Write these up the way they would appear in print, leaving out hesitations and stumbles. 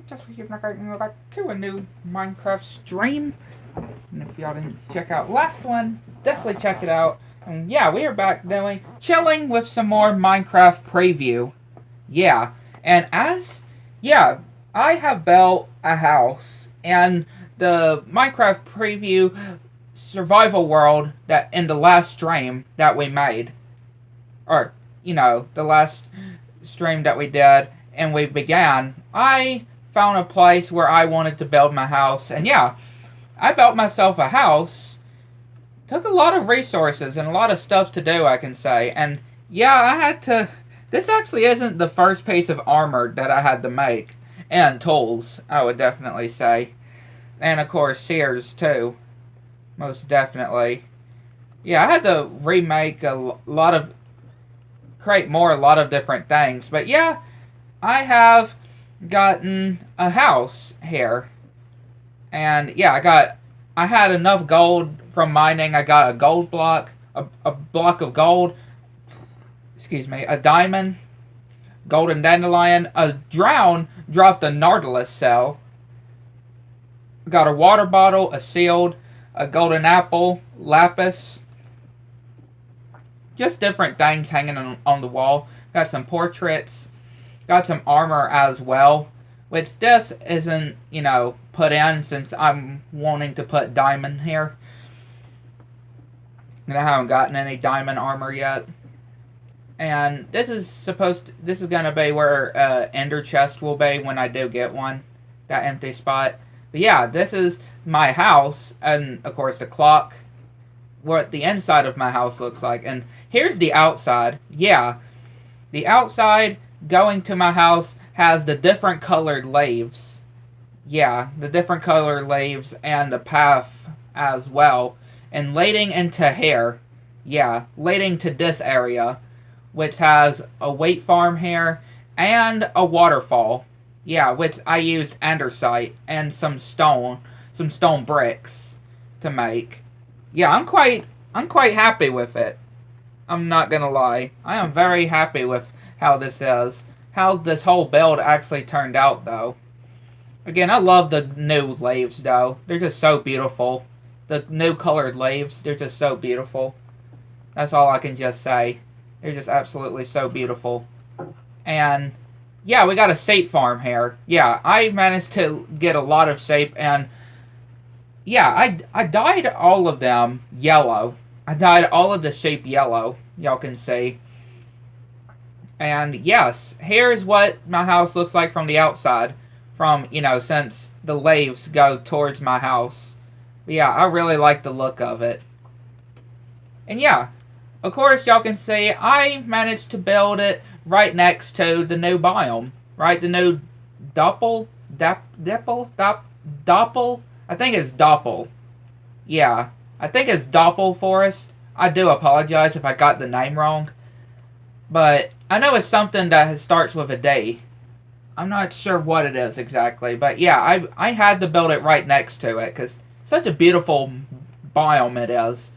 just for you back to a new Minecraft stream. And if y'all didn't check out last one, definitely check it out. And yeah, we are back doing chilling with some more Minecraft preview. Yeah, and I have built a house and the Minecraft preview survival world that in the last stream that we made, or the last stream that we did and we began, I found a place where I wanted to build my house, and yeah, I built myself a house. Took a lot of resources and a lot of stuff to do, I can say, and yeah, I had to. This actually isn't the first piece of armor that I had to make, and tools, I would definitely say, and of course Sears too, most definitely. Yeah, I had to remake a lot of different things, but yeah, I have gotten a house here. And yeah, I had enough gold from mining. I got a gold block, a block of gold, a diamond, golden dandelion, a drown dropped a nautilus cell. Got a water bottle, a sealed, a golden apple, lapis. Just different things hanging on the wall. Got some portraits. Got some armor as well, which this isn't, put in since I'm wanting to put diamond here. And I haven't gotten any diamond armor yet. And this is going to be where ender chest will be when I do get one. That empty spot. But yeah, this is my house, and of course the clock. What the inside of my house looks like. And here's the outside. Yeah, the outside going to my house has the different colored leaves. Yeah, the different colored leaves and the path as well. And leading into here. Yeah, leading to this area, which has a wheat farm here and a waterfall. Yeah, which I used andesite and some stone bricks to make. Yeah, I'm quite happy with it. I'm not gonna lie. I am very happy with how this is. How this whole build actually turned out, though. Again, I love the new leaves, though. They're just so beautiful. The new colored leaves, they're just so beautiful. That's all I can just say. They're just absolutely so beautiful. And yeah, we got a sheep farm here. Yeah, I managed to get a lot of sheep, and yeah, I dyed all of them yellow. I dyed all of the sheep yellow, y'all can see. And yes, here's what my house looks like from the outside. From, since the leaves go towards my house. But yeah, I really like the look of it. And yeah, of course, y'all can see I managed to build it right next to the new biome. Right, the new Doppel. I think it's Doppel. Yeah, I think it's Doppel Forest. I do apologize if I got the name wrong. But I know it's something that starts with a D. I'm not sure what it is exactly. But yeah, I had to build it right next to it. Because such a beautiful biome it is.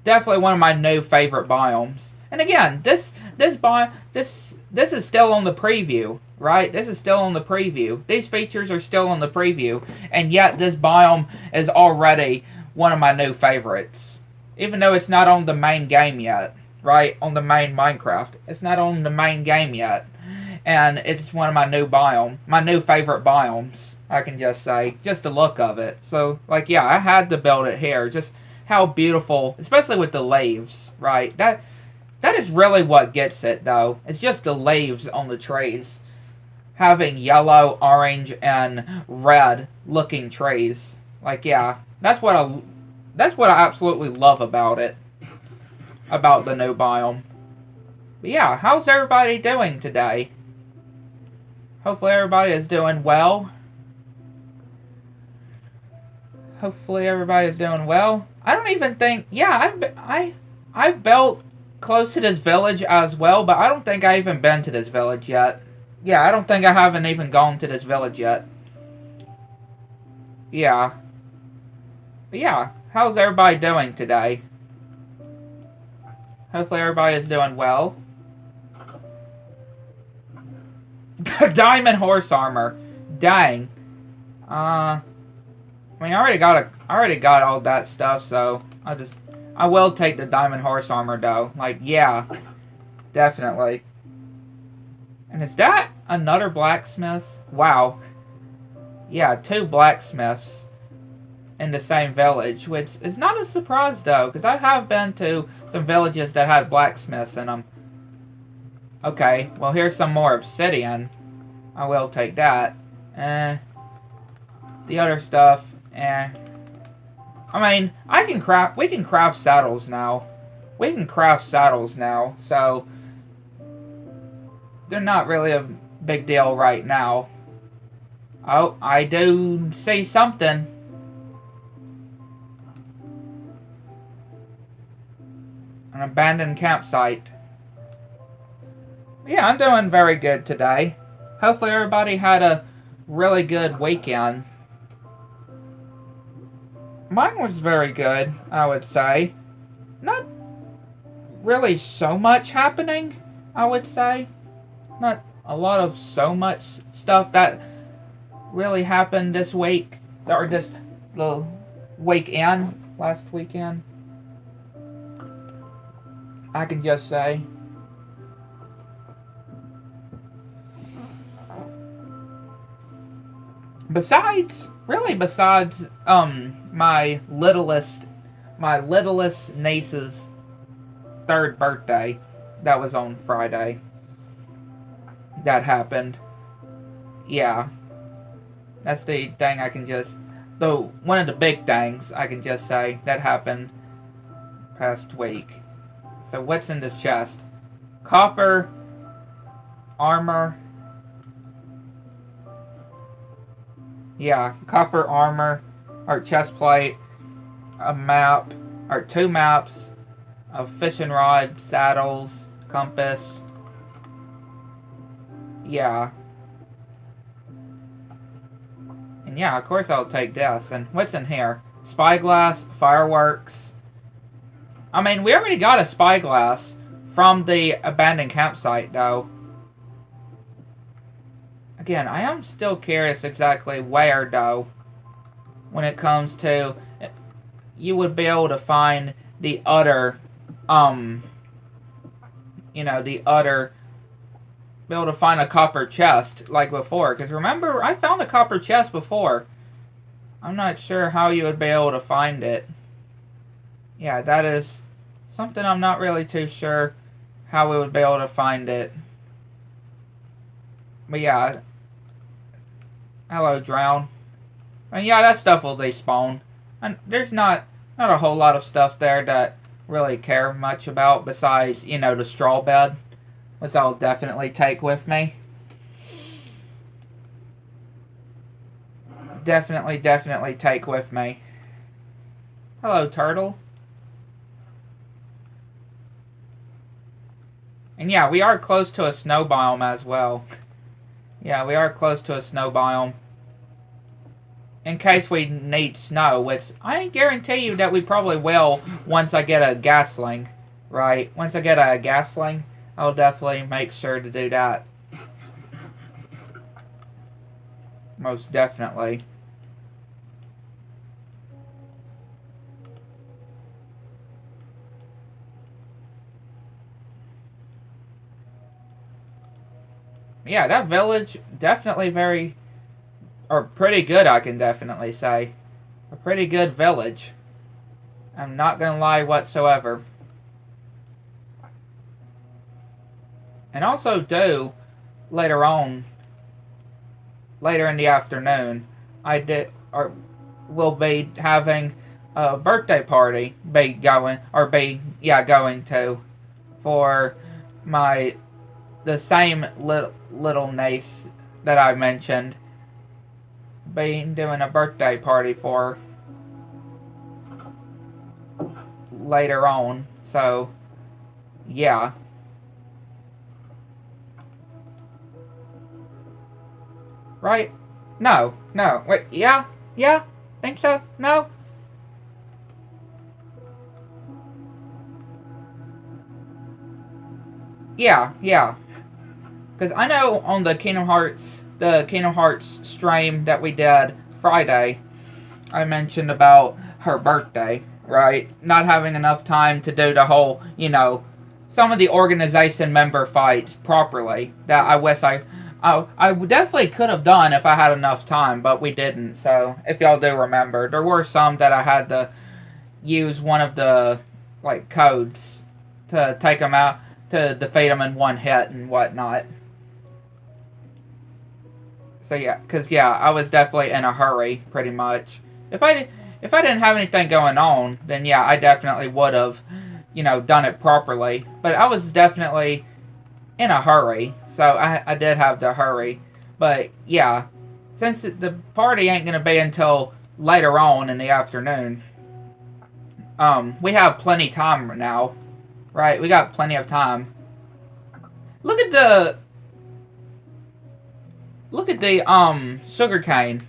Definitely one of my new favorite biomes. And again, this is still on the preview, right? This is still on the preview. These features are still on the preview, and yet this biome is already one of my new favorites. Even though it's not on the main game yet, right? On the main Minecraft. It's not on the main game yet. And it's one of my new favorite biomes, I can just say. Just the look of it. So, yeah, I had to build it here. Just how beautiful, especially with the leaves, right? That is really what gets it, though. It's just the leaves on the trees. Having yellow, orange, and red looking trees. Yeah, that's what I absolutely love about it. About the new biome. But yeah, how's everybody doing today? Hopefully everybody is doing well. Hopefully everybody is doing well. I don't even think... Yeah, I've built close to this village as well, but I don't think I've even been to this village yet. Yeah, I don't think I haven't even gone to this village yet. Yeah. But yeah, how's everybody doing today? Hopefully everybody is doing well. Diamond horse armor. Dang. I mean, I already got all that stuff, so I will take the diamond horse armor though. Like, yeah, definitely. And is that another blacksmith? Wow. Yeah, 2 blacksmiths in the same village, which is not a surprise though, because I have been to some villages that had blacksmiths in them. Okay, well here's some more obsidian. I will take that. The other stuff, I mean, we can craft saddles now. We can craft saddles now, so they're not really a big deal right now. Oh, I do see something. An abandoned campsite. Yeah, I'm doing very good today. Hopefully everybody had a really good weekend. Mine was very good, I would say. Not really so much happening, I would say. Not a lot of so much stuff that really happened this week. Or just the weekend, last weekend. I can just say. Besides my littlest niece's 3rd birthday, that was on Friday. That happened. Yeah. That's the thing I can just, though, one of the big things I can just say that happened past week. So what's in this chest? Copper, armor. Yeah, copper armor, or chest plate, a map, or 2 maps, a fishing rod, saddles, compass. Yeah. And yeah, of course I'll take this. And what's in here? Spyglass, fireworks. I mean, we already got a spyglass from the abandoned campsite, though. Again, I am still curious exactly where, though, when it comes to, you would be able to find the other, be able to find a copper chest, like before. Because remember, I found a copper chest before. I'm not sure how you would be able to find it. Yeah, that is something I'm not really too sure how we would be able to find it. But yeah. Hello, drown. And yeah, that stuff will despawn. And there's not a whole lot of stuff there that really care much about besides, the straw bed, which I'll definitely take with me. Definitely take with me. Hello, turtle. And yeah, we are close to a snow biome as well. Yeah, we are close to a snow biome. In case we need snow, which I guarantee you that we probably will once I get a gasling. Right? Once I get a gasling, I'll definitely make sure to do that. Most definitely. Yeah, that village, definitely pretty good, I can definitely say. A pretty good village. I'm not gonna lie whatsoever. And also later in the afternoon, we'll be having a birthday party, going to, for the same little niece that I mentioned, doing a birthday party for later on. So, yeah. Right? No. Wait, yeah? Think so? No? Yeah. Because I know on the Kingdom Hearts the Kingdom Hearts stream that we did Friday, I mentioned about her birthday, right? Not having enough time to do the whole, some of the organization member fights properly that I wish I definitely could have done if I had enough time, but we didn't. So, if y'all do remember, there were some that I had to use one of the, codes to take them out, to defeat them in one hit and whatnot. So, yeah, because, I was definitely in a hurry, pretty much. If I didn't have anything going on, then, I definitely would have, done it properly. But I was definitely in a hurry, so I did have to hurry. But, since the party ain't going to be until later on in the afternoon, we have plenty time now, right? We got plenty of time. Look at the sugar cane.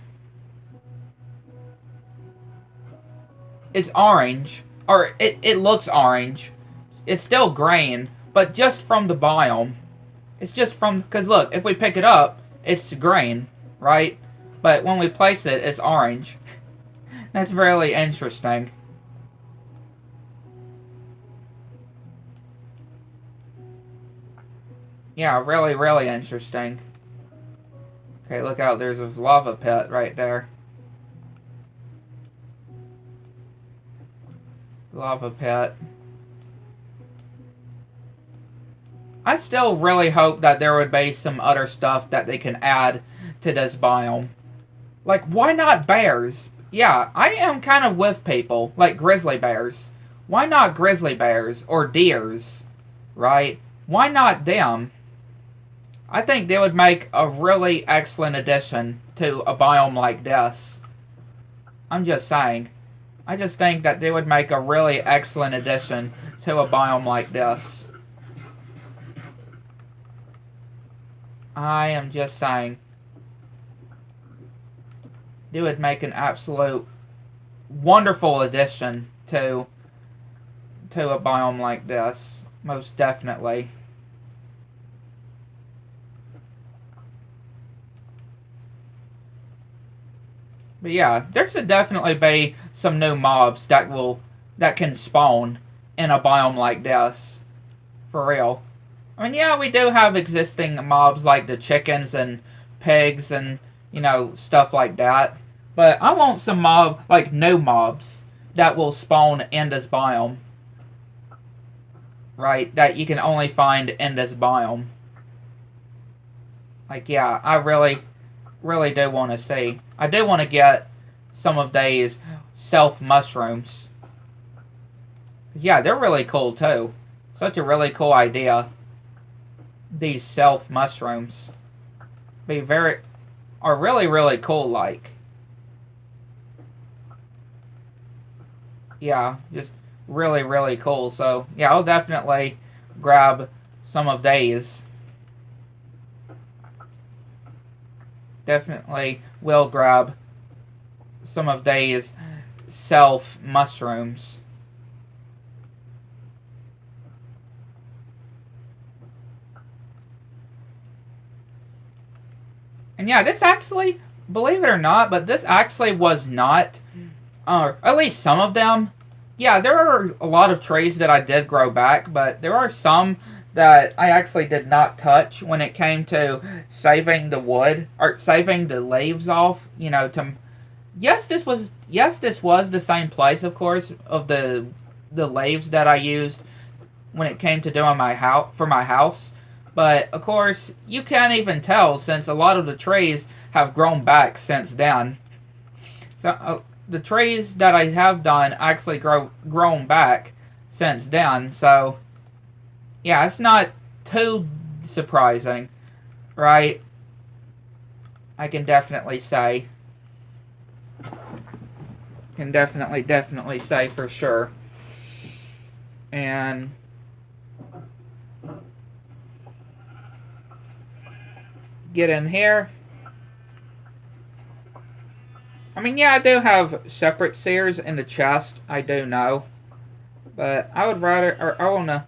It's orange, or it looks orange. It's still green, but just from the biome. It's just from, because look, if we pick it up, it's green, right? But when we place it, it's orange. That's really interesting. Yeah, really, really interesting. Okay, look out, there's a lava pit right there. Lava pit. I still really hope that there would be some other stuff that they can add to this biome. Like, why not bears? Yeah, I am kind of with people, like grizzly bears. Why not grizzly bears or deers, right? Why not them? I think they would make a really excellent addition to a biome like this. I'm just saying. I just think that they would make a really excellent addition to a biome like this. I am just saying. They would make an absolute wonderful addition to a biome like this. Most definitely. But yeah, there should definitely be some new mobs that can spawn in a biome like this. For real. I mean, yeah, we do have existing mobs like the chickens and pigs and, stuff like that. But I want some new mobs that will spawn in this biome. Right? That you can only find in this biome. Like, yeah, I really do want to see. I do want to get some of these self mushrooms. Yeah, they're really cool too. Such a really cool idea. These self mushrooms are really, really cool. Like, yeah, just really, really cool. So yeah, I'll definitely grab some of these. Definitely will grab some of these self mushrooms. And yeah, this actually, believe it or not, but this actually was not, or at least some of them. Yeah, there are a lot of trees that I did grow back, but there are some that I actually did not touch when it came to saving the wood or saving the leaves off. Yes, this was the same place, of course, of the leaves that I used when it came to doing my house. But of course, you can't even tell since a lot of the trees have grown back since then. So the trees that I have done actually grown back since then. So yeah, it's not too surprising, right? I can definitely say. Can definitely say for sure. And get in here. I mean, yeah, I do have separate sears in the chest. I do know. But I would rather, or I want to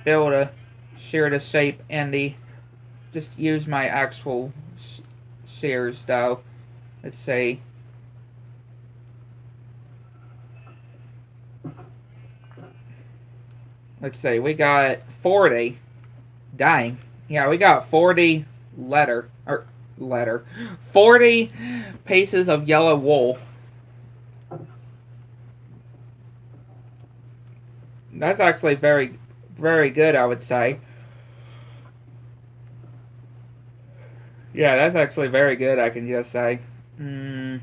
be able to shear the shape and just use my actual shears, though. Let's see. Let's see, we got 40. Dang. Yeah, we got 40 40 pieces of yellow wool. That's actually very, very good, I would say. Yeah, that's actually very good, I can just say. Nope,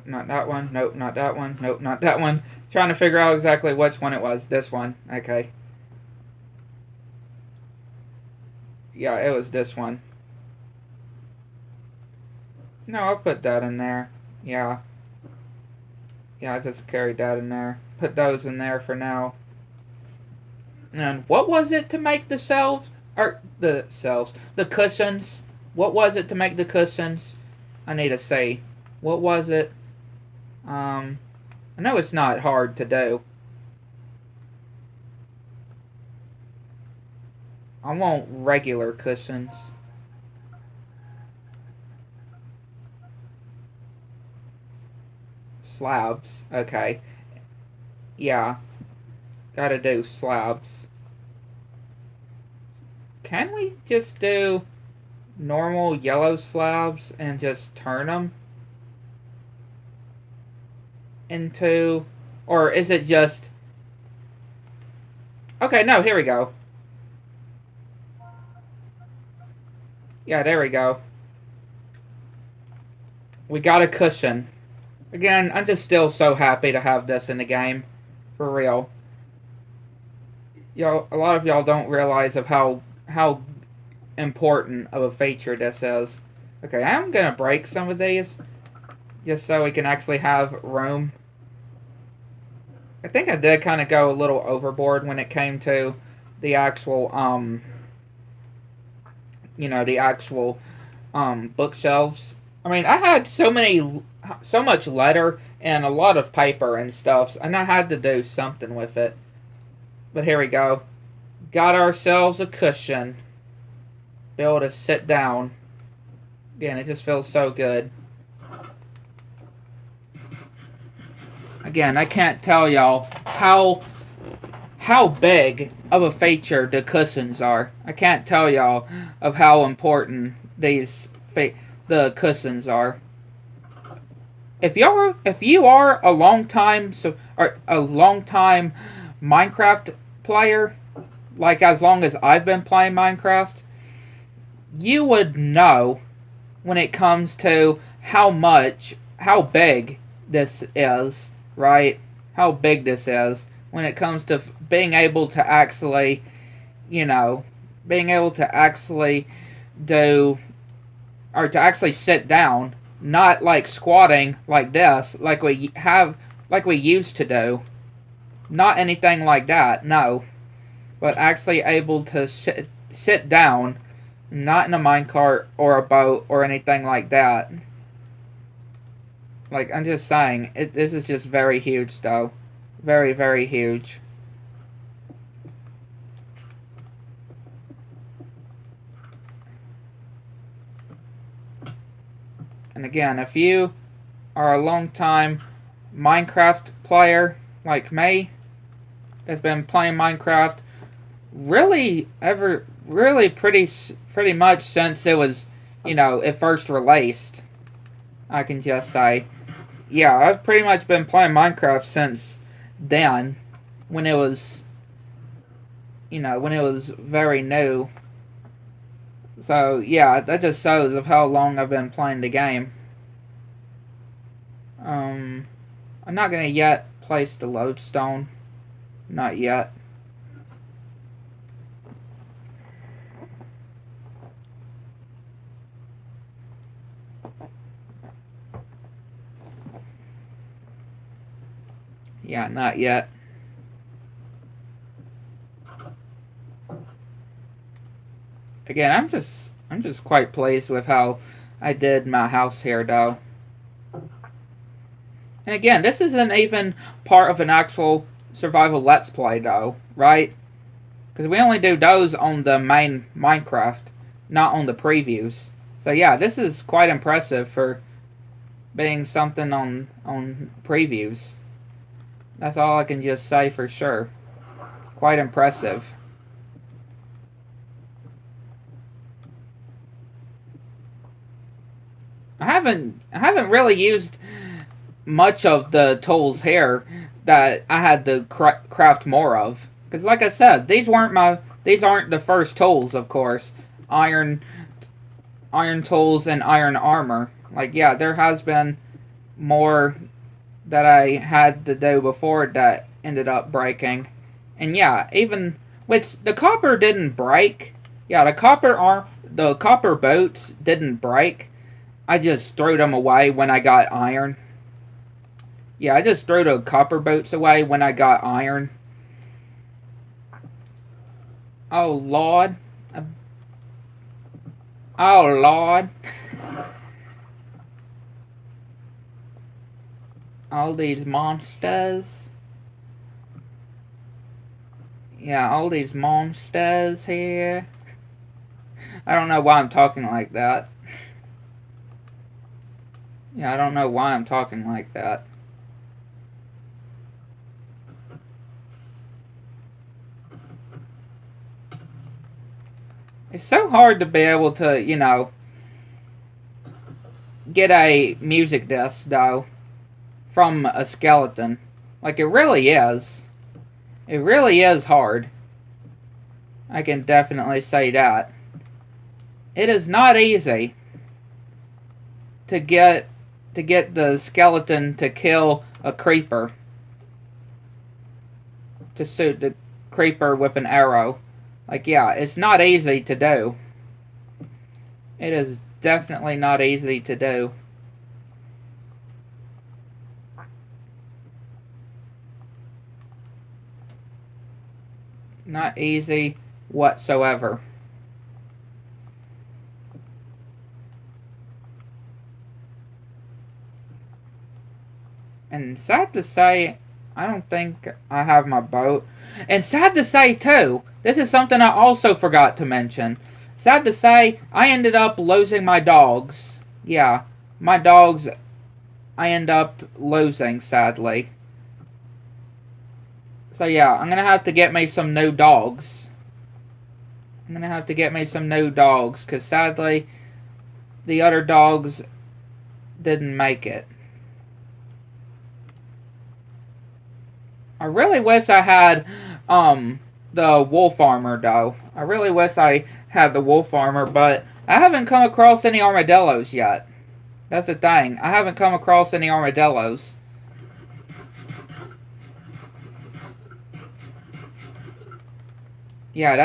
not that one. Nope, not that one. Nope, not that one. Trying to figure out exactly which one it was. This one. Okay. Yeah, it was this one. No, I'll put that in there. Yeah. Yeah, I just carried that in there. Put those in there for now. And what was it to make the cells? Or the cells. The cushions. What was it to make the cushions? I need to see. What was it? I know it's not hard to do. I want regular cushions. Slabs. Okay. Yeah. Gotta do slabs. Can we just do normal yellow slabs and just turn them into... Or is it just... Okay, no, here we go. Yeah, there we go. We got a cushion. Again, I'm just still so happy to have this in the game. For real. Y'all, a lot of y'all don't realize of how important of a feature this is. Okay, I'm gonna break some of these. Just so we can actually have room. I think I did kind of go a little overboard when it came to the actual, you know, the actual, bookshelves. I mean, I had so much letter and a lot of paper and stuff, and I had to do something with it. But here we go. Got ourselves a cushion. Be able to sit down. Again, it just feels so good. Again, I can't tell y'all how big of a feature the cushions are. I can't tell y'all of how important the cushions are. If you are a long time Minecraft player, like as long as I've been playing Minecraft, you would know when it comes to how big this is, right? How big this is when it comes to being able to actually, you know, being able to actually do, or to actually sit down, not like squatting like this, like we used to do. Not anything like that, no. But actually able to sit down, not in a minecart or a boat or anything like that. Like, I'm just saying, this is just very huge, though. Very, very huge. And again, if you are a long-time Minecraft player like me, that's been playing Minecraft really pretty much since it was, you know, it first released, I can just say. Yeah, I've pretty much been playing Minecraft since then, when it was, you know, when it was very new. So, yeah, that just shows of how long I've been playing the game. I'm not going to yet place the lodestone. Not yet. Yeah, not yet. Again, I'm just quite pleased with how I did my house here, though. And again, this isn't even part of an actual survival let's play, though, right? Because we only do those on the main Minecraft, not on the previews. So yeah, this is quite impressive for being something on previews. That's all I can just say for sure. Quite impressive. I haven't really used much of the tools here that I had to craft more of. Because like I said, these aren't the first tools, of course. Iron tools and iron armor. Like, yeah, there has been more that I had to do before that ended up breaking. And yeah, even which the copper didn't break. Yeah, the copper boots didn't break. I just threw them away when I got iron. Yeah, I just threw the copper boots away when I got iron. Oh, Lord. Oh, Lord. All these monsters. Yeah, all these monsters here. I don't know why I'm talking like that. Yeah, I don't know why I'm talking like that. It's so hard to be able to, you know, get a music disc, though, from a skeleton. Like, it really is. It really is hard. I can definitely say that. It is not easy to get the skeleton to kill a creeper. To shoot the creeper with an arrow. Like, yeah, it's not easy to do. It is definitely not easy to do. Not easy whatsoever. And sad to say, I don't think I have my boat. And sad to say, too, this is something I also forgot to mention. Sad to say, I ended up losing my dogs. Yeah, my dogs I end up losing, sadly. So yeah, I'm gonna have to get me some new dogs. I'm gonna have to get me some new dogs, because sadly, the other dogs didn't make it. I really wish I had, the wolf armor, though. I really wish I had the wolf armor, but I haven't come across any armadillos yet. That's the thing. I haven't come across any armadillos. Yeah,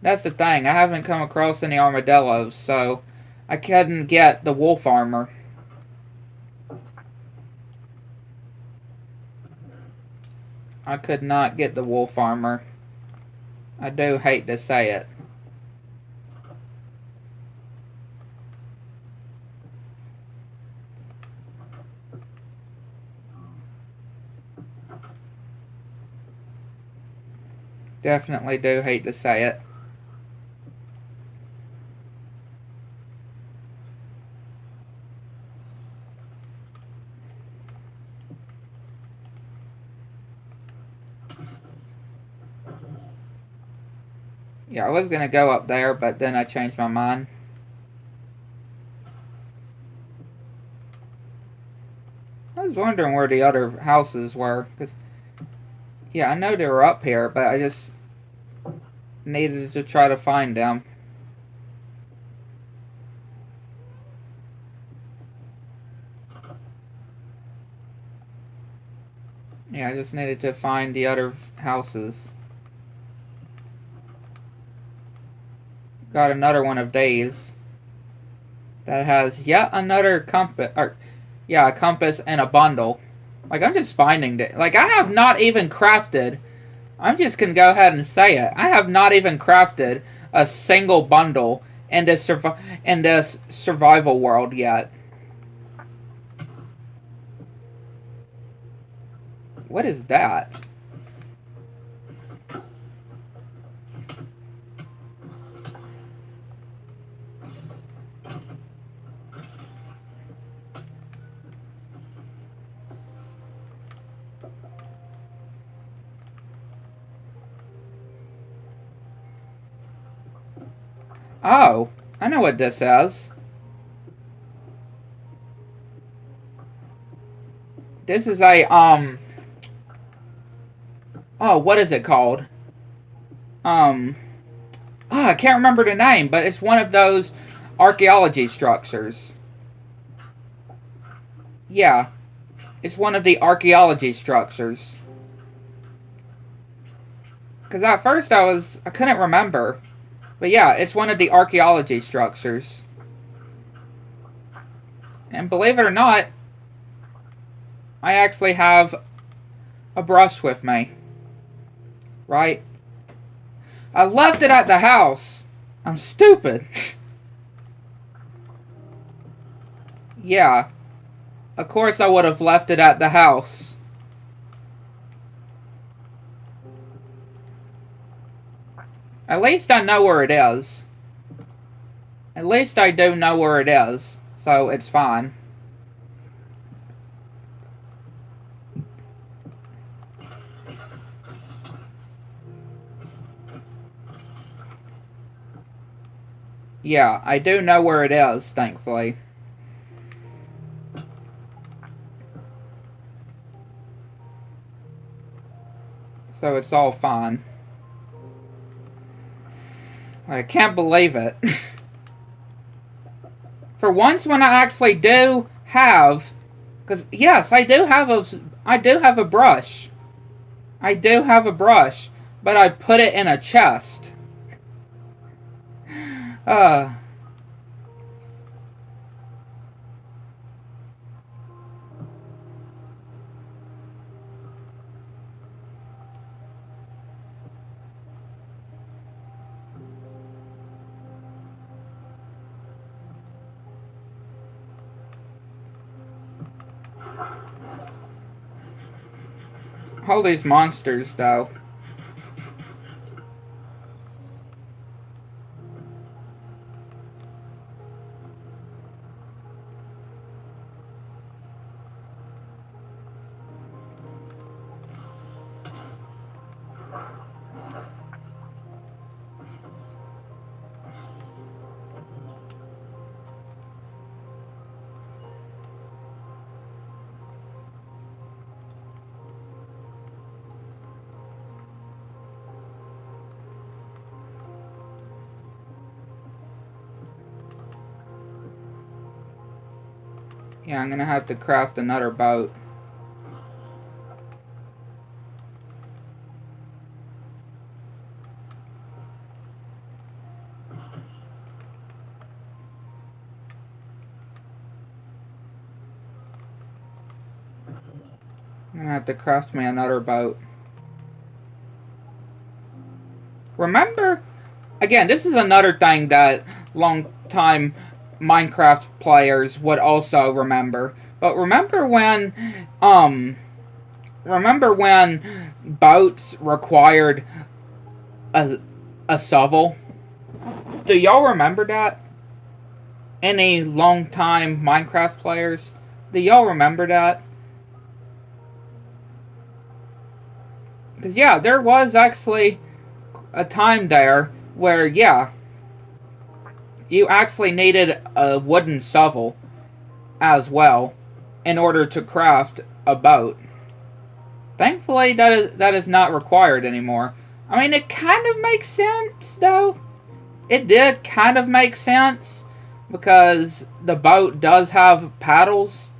that's the thing. I haven't come across any armadillos, so I couldn't get the wolf armor. I could not get the wolf armor. I do hate to say it. Definitely do hate to say it. Yeah, I was gonna go up there, but then I changed my mind. I was wondering where the other houses were, because, yeah, I know they were up here, but I just needed to try to find them. Yeah, I just needed to find the other houses. Got another one of these that has yet another compass, or yeah, a compass and a bundle. Like, I'm just finding that. Like, I have not even crafted. I'm just gonna go ahead and say it. I have not even crafted a single bundle in this survival world yet. What is that? Oh, I know what this is. This is a, oh, what is it called? Oh, I can't remember the name, but it's one of those archaeology structures. Yeah, it's one of the archaeology structures. Because at first I couldn't remember. But yeah, it's one of the archaeology structures. And believe it or not, I actually have a brush with me. Right? I left it at the house. I'm stupid. Yeah. Of course I would have left it at the house. At least I know where it is. At least I do know where it is. So it's fine. Yeah, I do know where it is, thankfully. So it's all fine. I can't believe it. For once when I actually do have... Because, yes, I do have a brush. I do have a brush. But I put it in a chest. All these monsters, though. Yeah, I'm gonna have to craft another boat. I'm gonna have to craft me another boat. Remember, again, this is another thing that long-time Minecraft players would also remember. But remember when boats required a shovel? Do y'all remember that? Any long-time Minecraft players? Do y'all remember that? Because, yeah, there was actually a time there where, yeah, you actually needed a wooden shovel as well in order to craft a boat. Thankfully, that is not required anymore. I mean, it kind of makes sense, though. It did kind of make sense, because the boat does have paddles.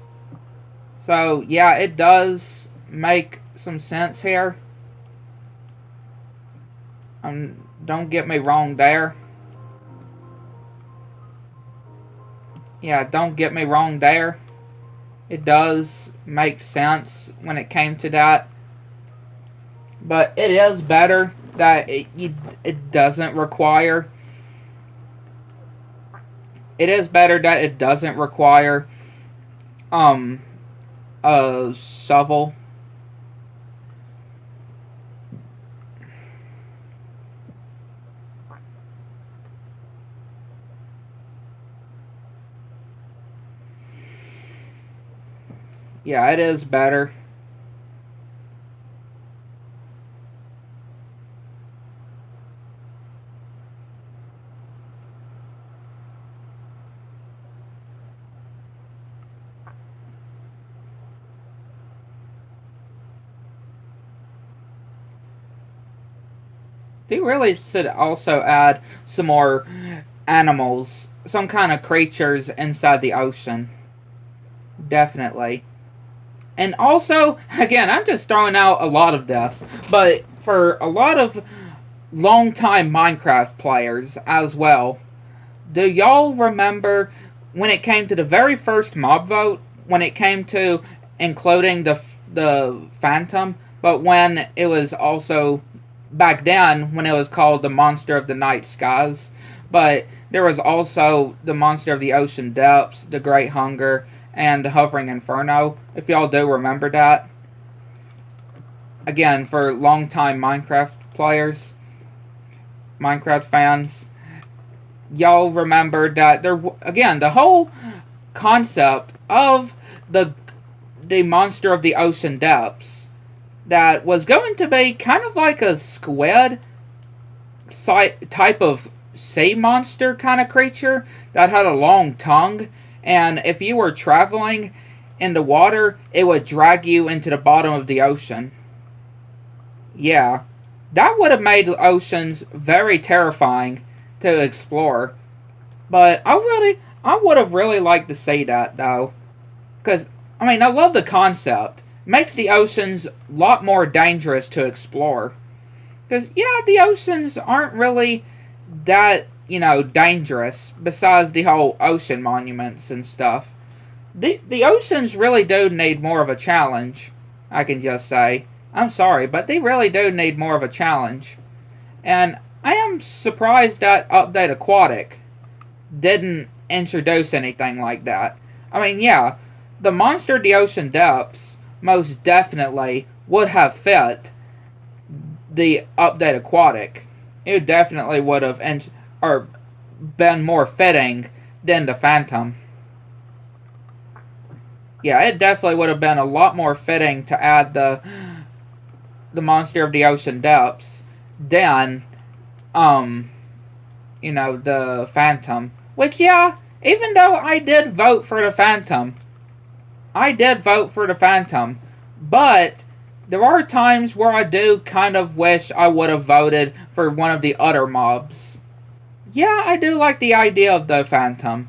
So, yeah, it does make some sense here. Don't get me wrong there. Yeah, don't get me wrong there. It does make sense when it came to that. But it is better that it doesn't require... It is better that it doesn't require a shovel. Yeah, it is better. They really should also add some more animals, some kind of creatures inside the ocean. Definitely. And also, again, I'm just throwing out a lot of this, but for a lot of longtime Minecraft players as well, do y'all remember when it came to the very first mob vote, when it came to including the Phantom, but when it was also back then when it was called the Monster of the Night Skies, but there was also the Monster of the Ocean Depths, the Great Hunger, and the Hovering Inferno, if y'all do remember that. Again, for longtime Minecraft players, Minecraft fans, y'all remember that there, again, the whole concept of the Monster of the Ocean Depths that was going to be kind of like a squid type of sea monster kind of creature that had a long tongue, and if you were traveling in the water, it would drag you into the bottom of the ocean. Yeah, that would have made the oceans very terrifying to explore. But I would have really liked to see that, though. Because, I mean, I love the concept. It makes the oceans a lot more dangerous to explore. Because, yeah, the oceans aren't really that, dangerous, besides the whole ocean monuments and stuff. The oceans really do need more of a challenge, I can just say. I'm sorry, but they really do need more of a challenge. And I am surprised that Update Aquatic didn't introduce anything like that. I mean, yeah, the Monster of the Ocean Depths most definitely would have fit the Update Aquatic. It definitely would have been more fitting than the Phantom. Yeah, it definitely would have been a lot more fitting to add the Monster of the Ocean Depths than the Phantom. Which, yeah, even though I did vote for the Phantom, but there are times where I do kind of wish I would have voted for one of the other mobs. Yeah, I do like the idea of the Phantom.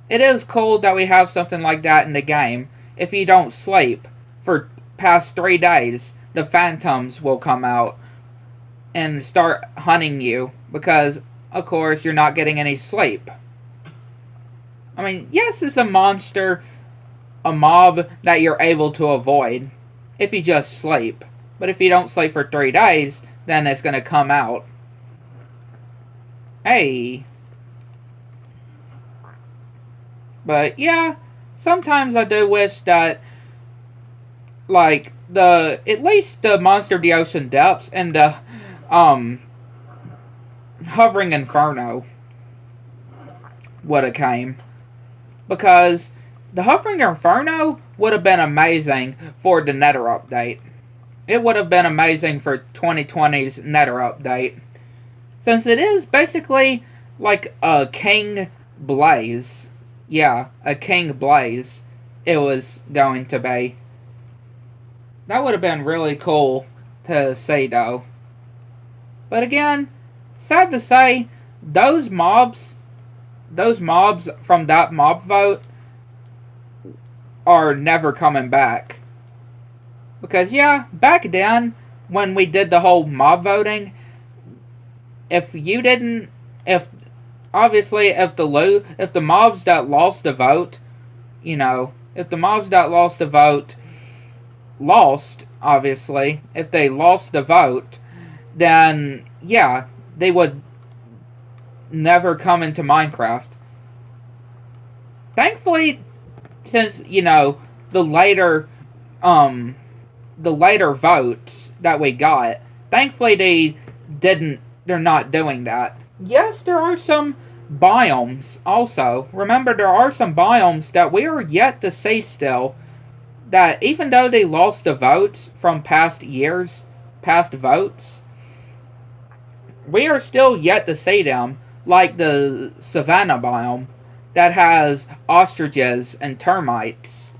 It is cool that we have something like that in the game. If you don't sleep for past 3 days, the Phantoms will come out and start hunting you because, of course, you're not getting any sleep. I mean, yes, it's a monster, a mob that you're able to avoid if you just sleep. But if you don't sleep for 3 days, then it's going to come out. Hey. But, yeah, sometimes I do wish that, like, at least the Monster of the Ocean Depths and the, Hovering Inferno would have came. Because the Hovering Inferno would have been amazing for the Nether update. It would have been amazing for 2020's Nether update. Since it is basically like a King Blaze. Yeah, a King Blaze it was going to be. That would have been really cool to see, though. But again, sad to say, those mobs from that mob vote are never coming back. Because, yeah, back then, when we did the whole mob voting, if the mobs that lost the vote, if the mobs that lost the vote obviously, if they lost the vote, then, yeah, they would never come into Minecraft. Thankfully, since, the later votes that we got, thankfully they're not doing that. Yes, there are some biomes also. Remember, there are some biomes that we are yet to see still, that even though they lost the votes from past votes, we are still yet to see them, like the Savannah biome, that has ostriches and termites,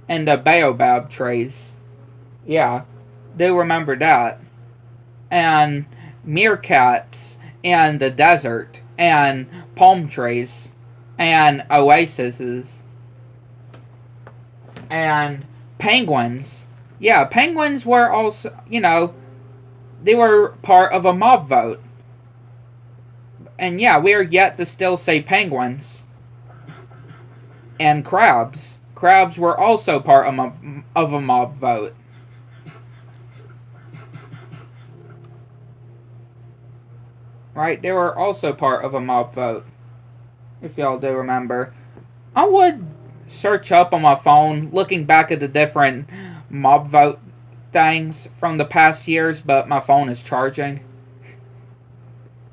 and the baobab trees. Yeah, do remember that. And meerkats in the desert, and palm trees, and oases, and penguins. Yeah, penguins were also, they were part of a mob vote. And yeah, we are yet to still say penguins. And crabs. Crabs were also part of a mob vote. Right? They were also part of a mob vote. If y'all do remember. I would search up on my phone, looking back at the different mob vote things from the past years, but my phone is charging.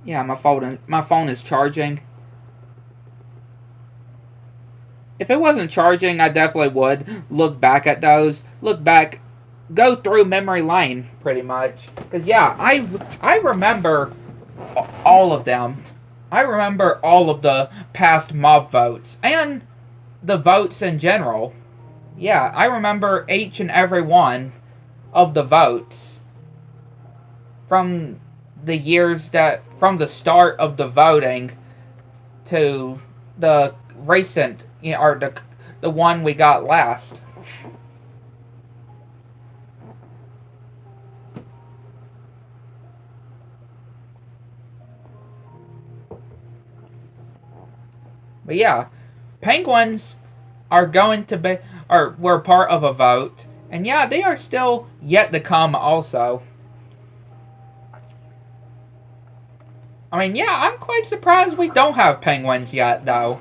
Yeah, my phone is charging. If it wasn't charging, I definitely would look back at those. Go through memory lane, pretty much. Because, yeah, I remember all of them. I remember all of the past mob votes. And the votes in general. Yeah, I remember each and every one of the votes. From the start of the voting to the recent, or the one we got last. But yeah, penguins were part of a vote, and yeah, they are still yet to come also. I mean, yeah, I'm quite surprised we don't have penguins yet, though.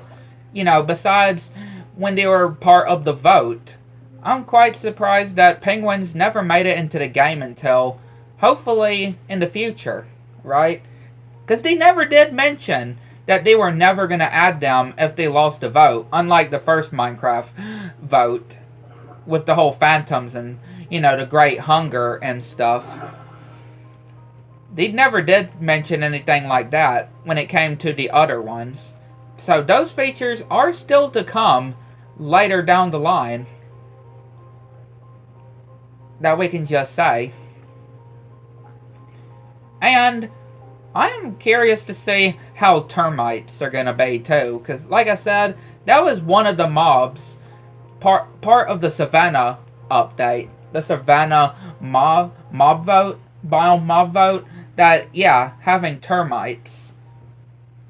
Besides when they were part of the vote. I'm quite surprised that penguins never made it into the game until, hopefully, in the future, right? Because they never did mention that they were never going to add them if they lost the vote, unlike the first Minecraft vote, with the whole phantoms and, the Great Hunger and stuff. They never did mention anything like that when it came to the other ones. So those features are still to come later down the line. That we can just say. And I am curious to see how termites are going to be too. Because like I said, that was one of the mobs. Part of the Savannah update. The Savannah mob vote. Biome mob vote. That, yeah, having termites.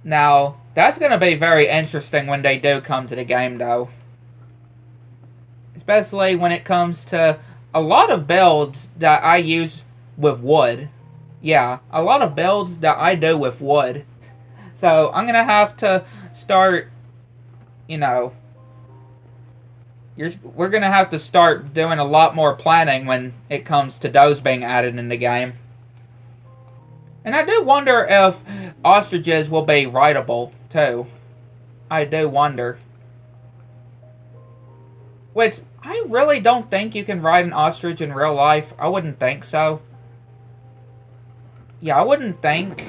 Now, that's going to be very interesting when they do come to the game, though. Especially when it comes to a lot of builds that I use with wood. Yeah, a lot of builds that I do with wood. So, I'm going to have to start, we're going to have to start doing a lot more planning when it comes to those being added in the game. And I do wonder if ostriches will be rideable, too. I do wonder. Which, I really don't think you can ride an ostrich in real life. I wouldn't think so. Yeah, I wouldn't think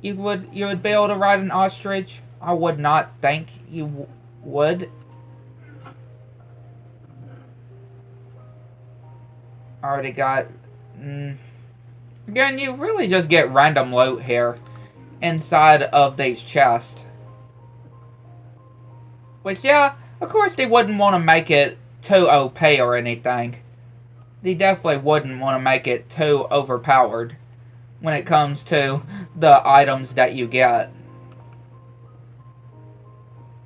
you would be able to ride an ostrich. I would not think you would. Already got... Again, you really just get random loot here inside of these chests. Which, yeah, of course they wouldn't want to make it too OP or anything. They definitely wouldn't want to make it too overpowered when it comes to the items that you get.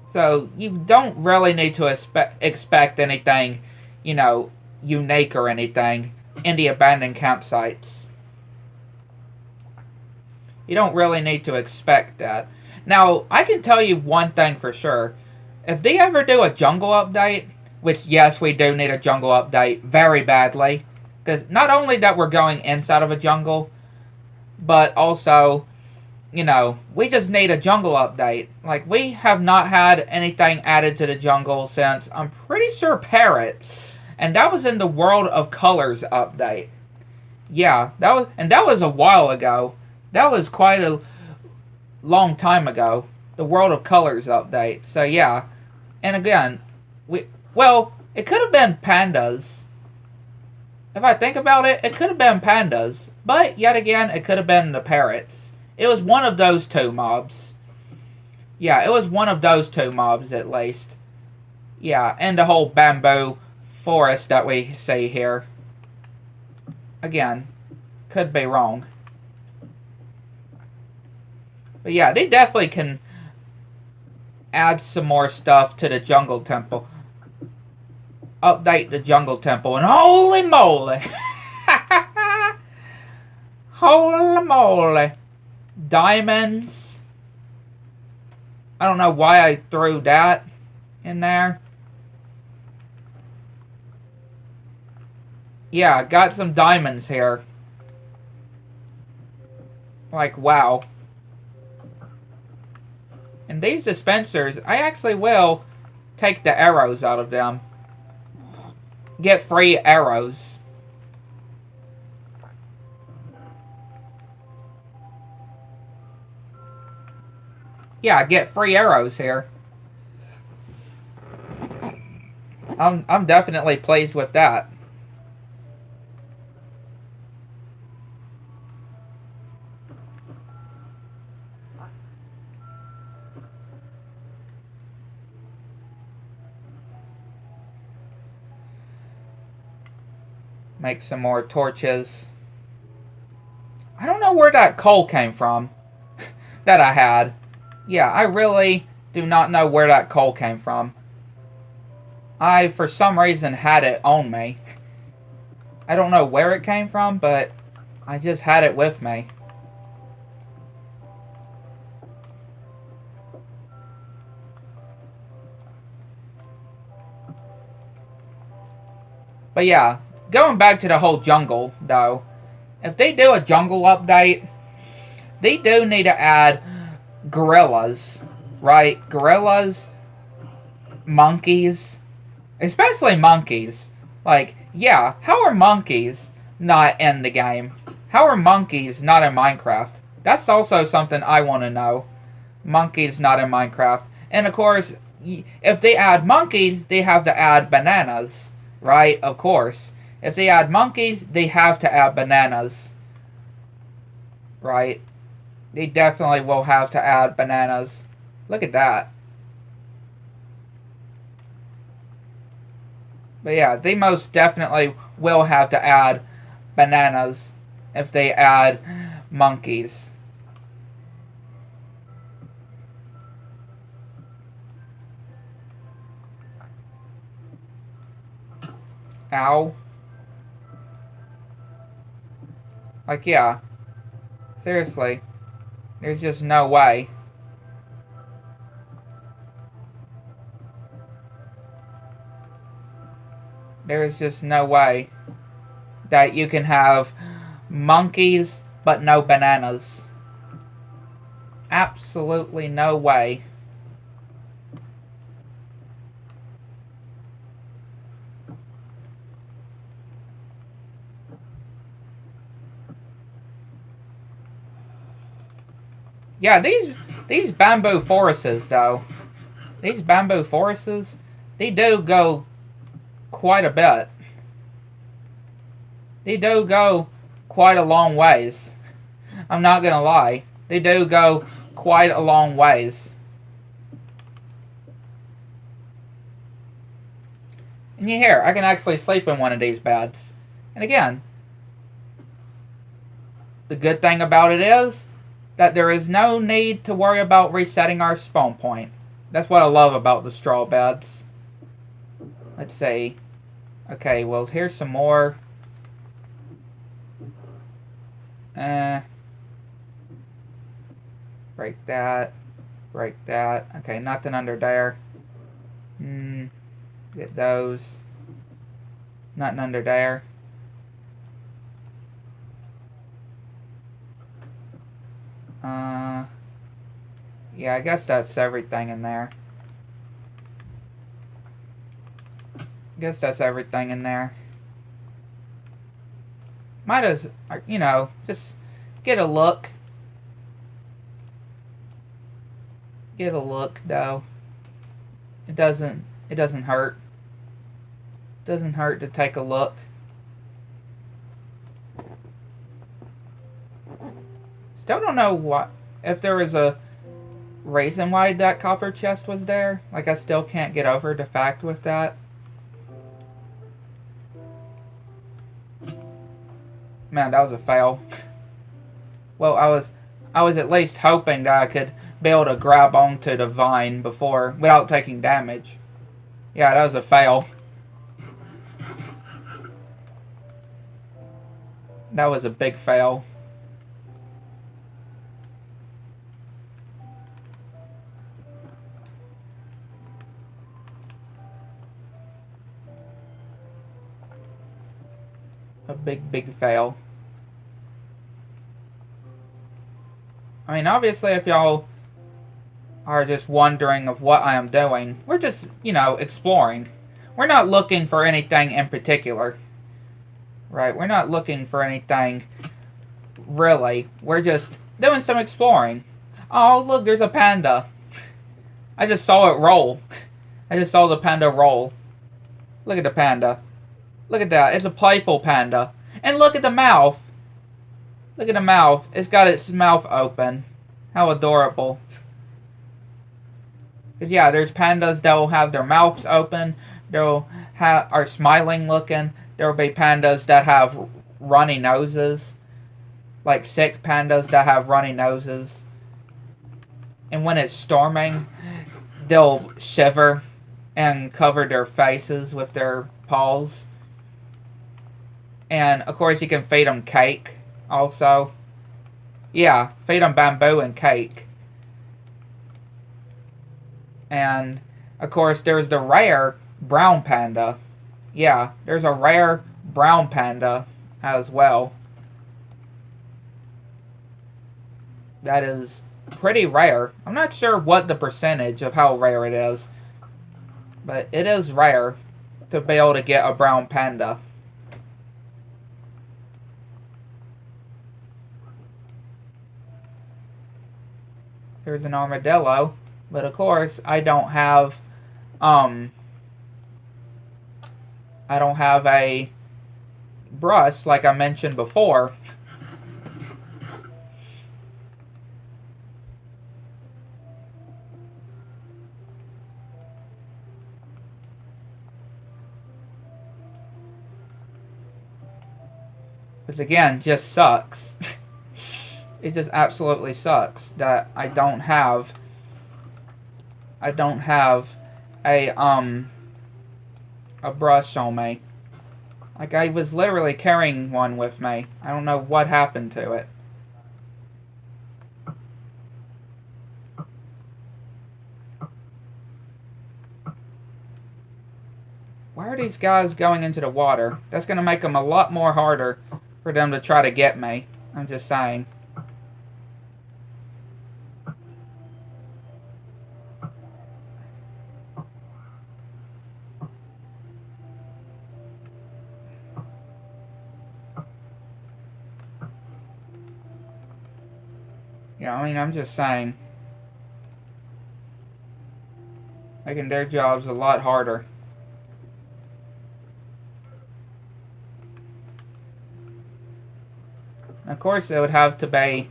So, you don't really need to expect anything, unique or anything in the abandoned campsites. You don't really need to expect that. Now, I can tell you one thing for sure. If they ever do a jungle update, which, yes, we do need a jungle update very badly, because not only that we're going inside of a jungle, but also, we just need a jungle update. Like, we have not had anything added to the jungle since, I'm pretty sure, Parrots. And that was in the World of Colors update. Yeah, that was a while ago. That was quite a long time ago. The World of Colors update. So, yeah. And again, it could have been pandas. if I think about it, it could have been pandas. But, yet again, it could have been the parrots. It was one of those two mobs. Yeah, it was one of those two mobs, at least. Yeah, and the whole bamboo forest that we see here. Again, could be wrong. But yeah, they definitely can add some more stuff to the jungle temple. Update the jungle temple, and holy moly! Holy moly! Diamonds. I don't know why I threw that in there. Yeah, got some diamonds here. Like, wow. And these dispensers, I actually will take the arrows out of them. Get free arrows. Yeah, get free arrows here. I'm definitely pleased with that. Make some more torches. I don't know where that coal came from that I had. Yeah, I really do not know where that coal came from. I, for some reason, had it on me. I don't know where it came from, but I just had it with me. But yeah, going back to the whole jungle, though. If they do a jungle update, they do need to add gorillas, right? Gorillas, monkeys, especially monkeys. Like, yeah, how are monkeys not in the game? How are monkeys not in Minecraft? That's also something I want to know. Monkeys not in Minecraft. And of course, if they add monkeys, they have to add bananas, right? Of course. If they add monkeys, they have to add bananas. Right? They definitely will have to add bananas. Look at that. But yeah, they most definitely will have to add bananas if they add monkeys. Ow. Like, yeah. Seriously. There's just no way. There is just no way that you can have monkeys but no bananas. Absolutely no way. Yeah, these bamboo forests, though. These bamboo forests, they do go quite a bit. They do go quite a long ways. I'm not gonna lie. They do go quite a long ways. And you hear, I can actually sleep in one of these beds. And again, the good thing about it is that there is no need to worry about resetting our spawn point. That's what I love about the straw beds. Let's see. Okay, well, here's some more. Break that. Break that. Okay, nothing under there. Get those. Nothing under there. Yeah, I guess that's everything in there. Guess that's everything in there. Might as, you know, just get a look. Get a look, though. It doesn't hurt. It doesn't hurt to take a look. Still don't know what if there was a reason why that copper chest was there. Like, I still can't get over the fact with that. Man, that was a fail. Well, I was at least hoping that I could be able to grab onto the vine before, without taking damage. Yeah, that was a fail. That was a big fail. A big, big fail. I mean, obviously, if y'all are just wondering of what I am doing, we're just, you know, exploring. We're not looking for anything in particular. Right? We're not looking for anything, really. We're just doing some exploring. Oh, look, there's a panda. I just saw it roll. I just saw the panda roll. Look at the panda. Look at that. It's a playful panda. And look at the mouth. Look at the mouth. It's got its mouth open. How adorable. Because, yeah, there's pandas that will have their mouths open. They'll are smiling looking. There will be pandas that have runny noses. Like sick pandas that have runny noses. And when it's storming, they'll shiver and cover their faces with their paws. And, of course, you can feed them cake, also. Yeah, feed them bamboo and cake. And, of course, there's the rare brown panda. Yeah, there's a rare brown panda as well. That is pretty rare. I'm not sure what the percentage of how rare it is. But it is rare to be able to get a brown panda. There's an armadillo, but of course I don't have a brush like I mentioned before. Which again just sucks. It just absolutely sucks that I don't have a brush on me. Like, I was literally carrying one with me. I don't know what happened to it. Why are these guys going into the water? That's going to make them a lot more harder for them to try to get me. I'm just saying. Yeah, I mean, I'm just saying. Making their jobs a lot harder. And of course, it would have to be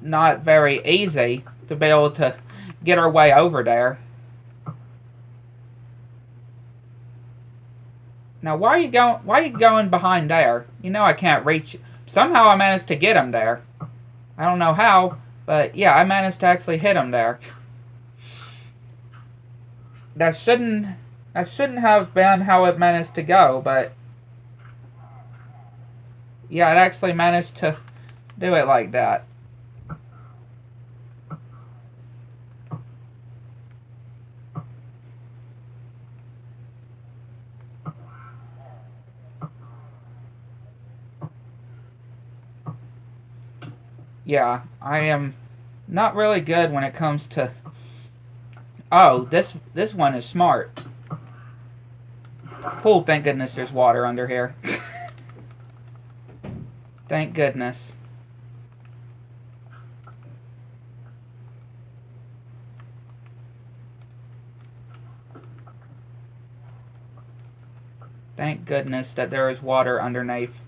not very easy to be able to get our way over there. Now, why are you going behind there? You know I can't reach. Somehow I managed to get him there. I don't know how, but yeah, I managed to actually hit him there. That shouldn't have been how it managed to go, but yeah, it actually managed to do it like that. Yeah, I am not really good when it comes to... Oh, this one is smart. Oh, thank goodness there's water under here. Thank goodness. Thank goodness that there is water underneath.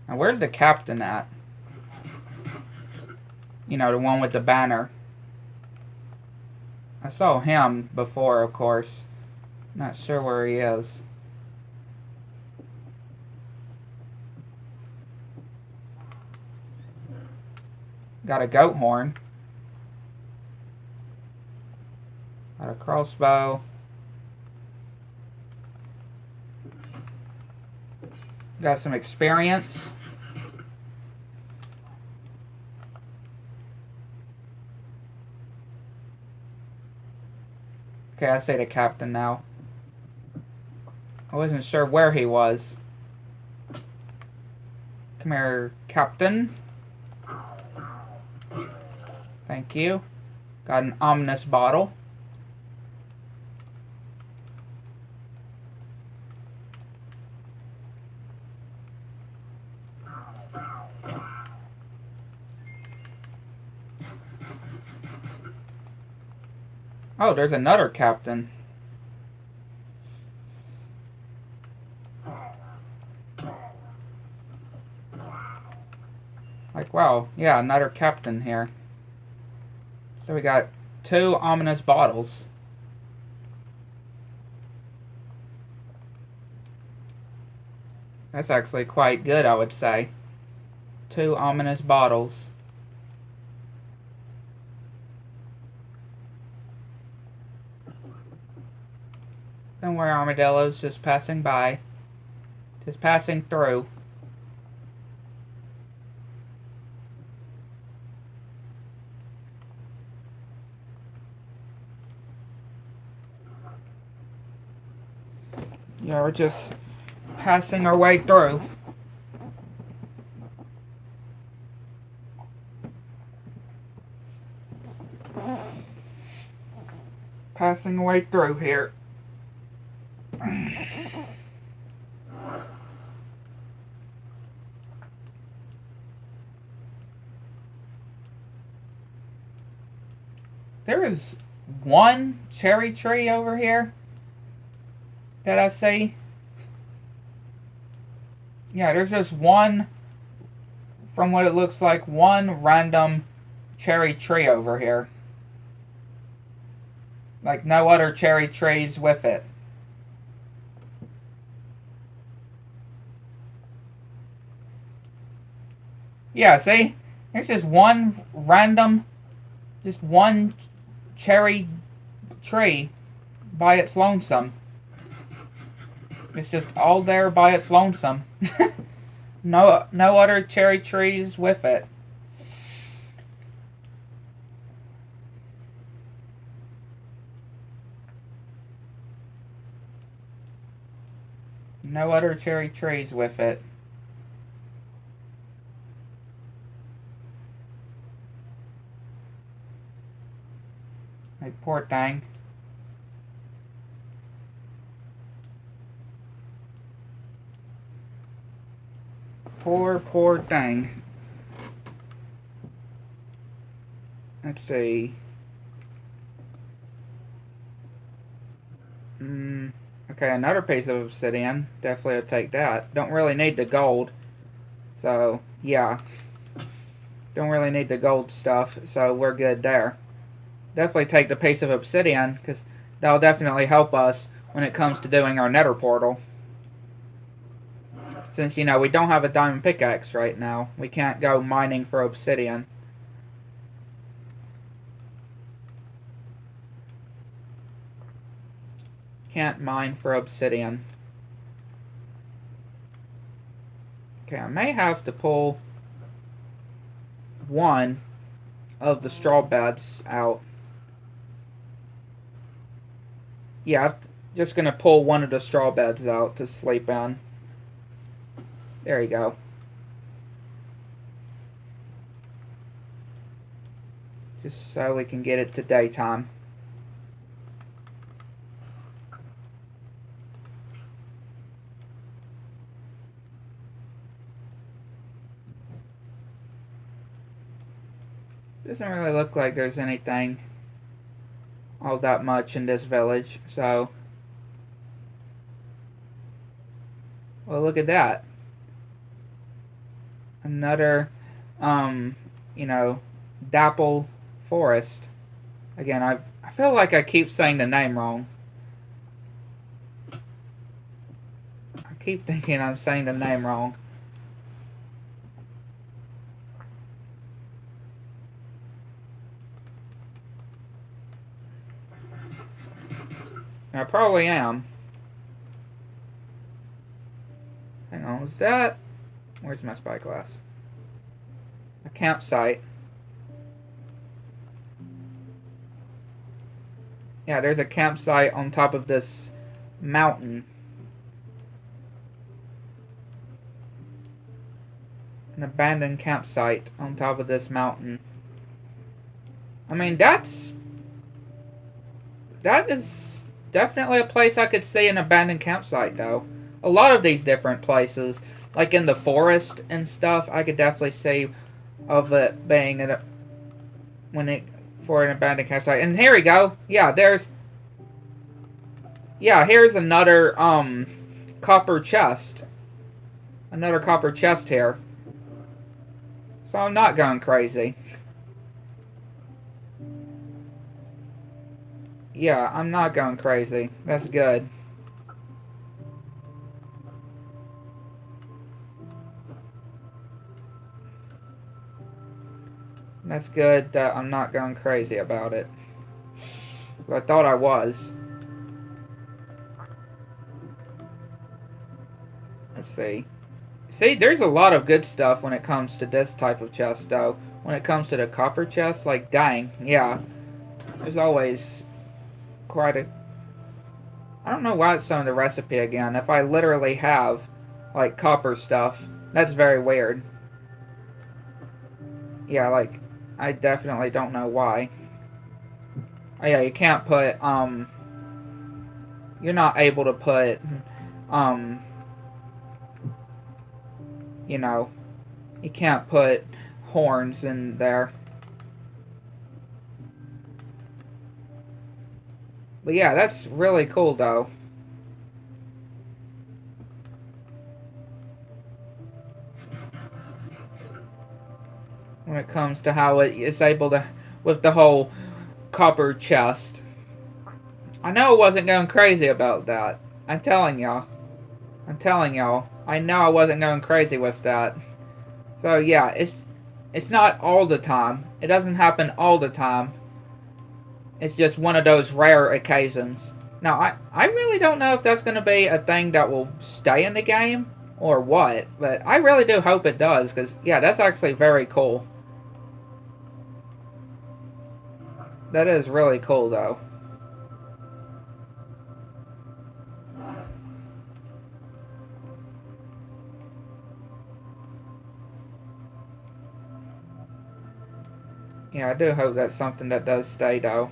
Now, where's the captain at? You know, the one with the banner. I saw him before, of course. Not sure where he is. Got a goat horn. Got a crossbow. Got some experience. Okay, I say the captain now. I wasn't sure where he was. Come here, captain. Thank you. Got an ominous bottle. Oh, there's another captain. Like, wow, yeah, another captain here. So we got 2 ominous bottles. That's actually quite good, I would say. 2 ominous bottles. Don't worry, armadillos, just passing by. Just passing through. Yeah, we're just passing our way through. Passing our way through here. There is one cherry tree over here that I see. Yeah, there's just one, from what it looks like, one random cherry tree over here. Like no other cherry trees with it. Yeah, see? There's just one random, just one cherry tree by its lonesome. It's just all there by its lonesome. No other cherry trees with it. No other cherry trees with it. Like, poor thing. Poor thing. Let's see. Okay, another piece of obsidian. Definitely will take that. Don't really need the gold. So, yeah. Don't really need the gold stuff, so we're good there. Definitely take the piece of obsidian, because that'll definitely help us when it comes to doing our nether portal. Since, you know, we don't have a diamond pickaxe right now. We can't go mining for obsidian. Can't mine for obsidian. Okay, I may have to pull one of the straw beds out. Yeah, I'm just going to pull one of the straw beds out to sleep on. There you go. Just so we can get it to daytime. Doesn't really look like there's anything all that much in this village, so... Well, look at that. Another, you know, Dapple Forest. Again, I feel like I keep saying the name wrong. I keep thinking I'm saying the name wrong. And I probably am. Hang on, was that? Where's my spyglass? A campsite. Yeah, there's a campsite on top of this mountain. An abandoned campsite on top of this mountain. I mean, that is definitely a place I could see an abandoned campsite, though. A lot of these different places, like in the forest and stuff, I could definitely see of it being for an abandoned campsite. And here we go. Yeah, here's another copper chest. Another copper chest here. So I'm not going crazy. Yeah, I'm not going crazy. That's good. That's good that I'm not going crazy about it. I thought I was. Let's see. See, there's a lot of good stuff when it comes to this type of chest, though. When it comes to the copper chest, like, dang, yeah. There's always quite a... I don't know why it's showing the recipe again. If I literally have, like, copper stuff, that's very weird. Yeah, like, I definitely don't know why. Oh, yeah, you can't put, you're not able to put, you know, you can't put horns in there. But yeah, that's really cool, though. When it comes to how it is able to, with the whole copper chest. I know I wasn't going crazy about that. I'm telling y'all. I know I wasn't going crazy with that. So yeah, it's not all the time. It doesn't happen all the time. It's just one of those rare occasions. Now, I really don't know if that's going to be a thing that will stay in the game or what, but I really do hope it does, because, yeah, that's actually very cool. That is really cool, though. Yeah, I do hope that's something that does stay, though.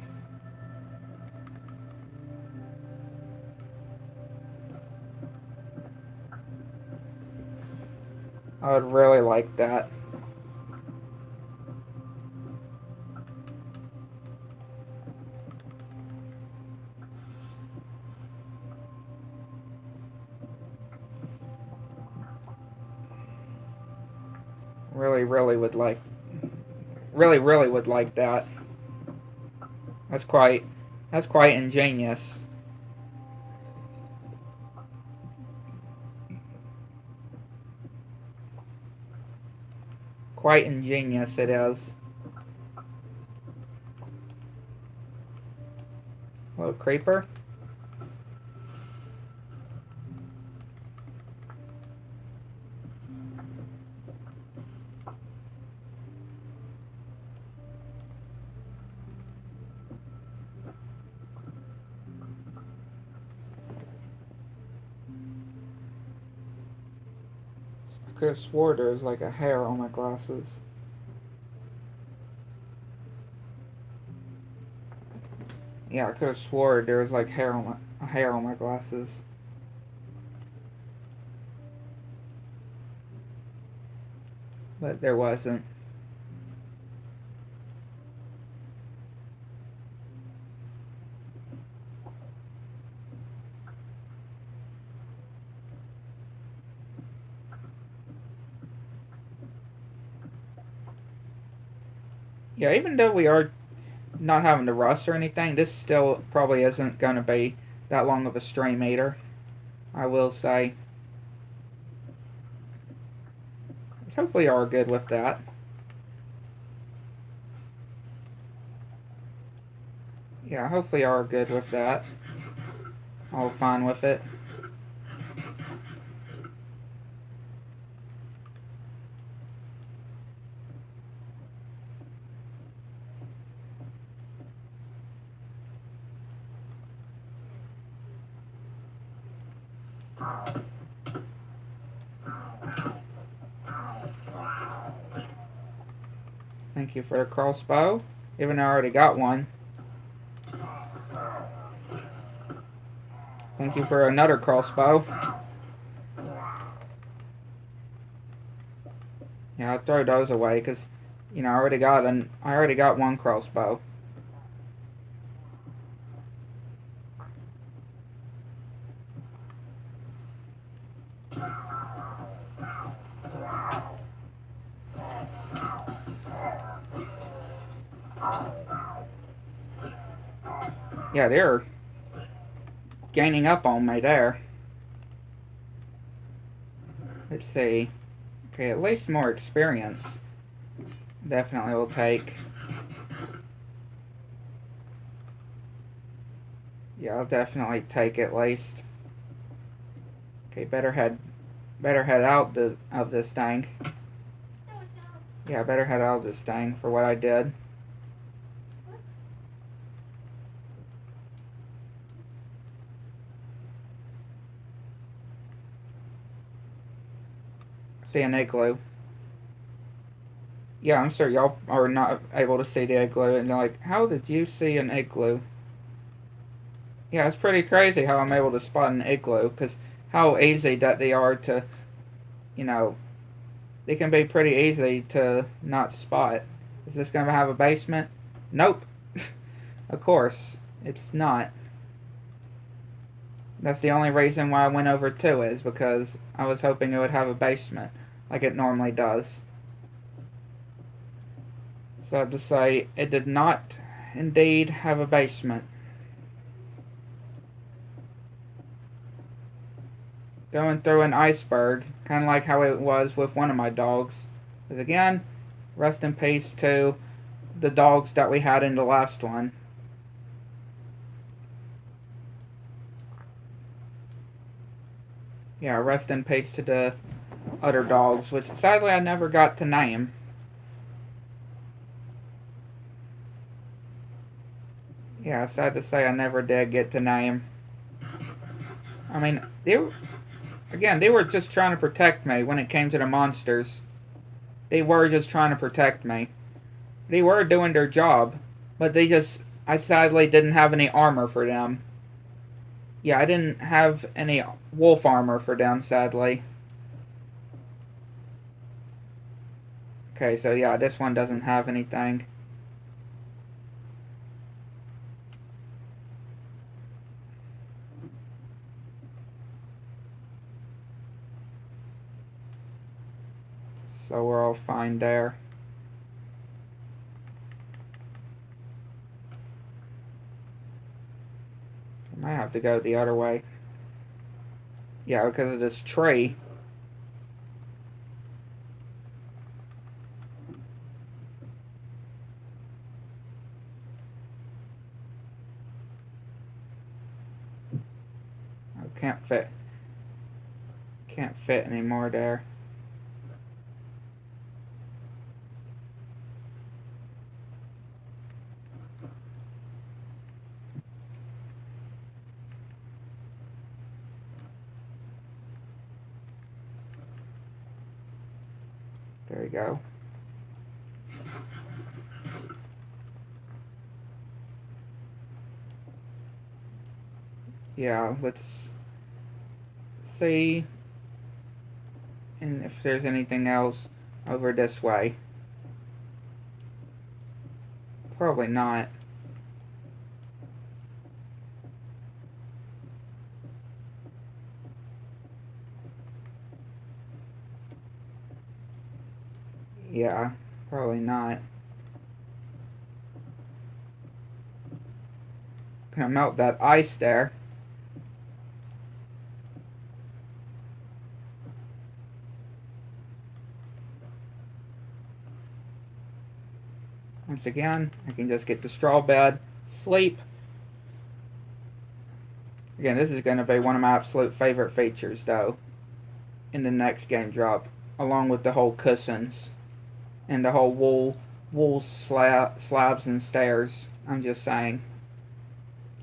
I would really like that. Really would like... Really would like that. That's quite ingenious. Quite ingenious it is. Little creeper. I could have swore there was like a hair on my glasses. Yeah, I could have swore there was like a hair on my glasses. But there wasn't. Yeah, even though we are not having to rust or anything, this still probably isn't going to be that long of a stream either, I will say. Hopefully you are good with that. Yeah, hopefully you are good with that. All fine with it. Thank you for the crossbow, even though I already got one. Thank you for another crossbow. Yeah, I'll throw those away because, you know, I already got one crossbow. Yeah, they're gaining up on me there. Let's see. Okay, at least more experience. Definitely will take. Yeah, I'll definitely take at least. Okay, better head out of this thing. Yeah, better head out of this thing for what I did. See an igloo. Yeah, I'm sure y'all are not able to see the igloo, and they're like, how did you see an igloo? Yeah, it's pretty crazy how I'm able to spot an igloo, because how easy that they are to, you know, they can be pretty easy to not spot. Is this going to have a basement? Nope. Of course, it's not. That's the only reason why I went over to it, is because I was hoping it would have a basement, like it normally does. Sad to say, it did not indeed have a basement. Going through an iceberg, kind of like how it was with one of my dogs. Because again, rest in peace to the dogs that we had in the last one. Yeah, rest in peace to the other dogs, which sadly I never got to name. Yeah, sad to say I never did get to name. I mean, they were just trying to protect me when it came to the monsters. They were just trying to protect me. They were doing their job, but I sadly didn't have any armor for them. Yeah, I didn't have any wolf armor for them, sadly. Okay, so yeah, this one doesn't have anything. So we're all fine there. I might have to go the other way. Yeah, because of this tree. I can't fit. Can't fit anymore there. There you go. Yeah, let's see and if there's anything else over this way. Probably not. Yeah, probably not. Gonna melt that ice there. Once again, I can just get the straw bed, sleep. Again, this is going to be one of my absolute favorite features, though, in the next game drop, along with the whole cushions and the whole wool slabs and stairs. I'm just saying,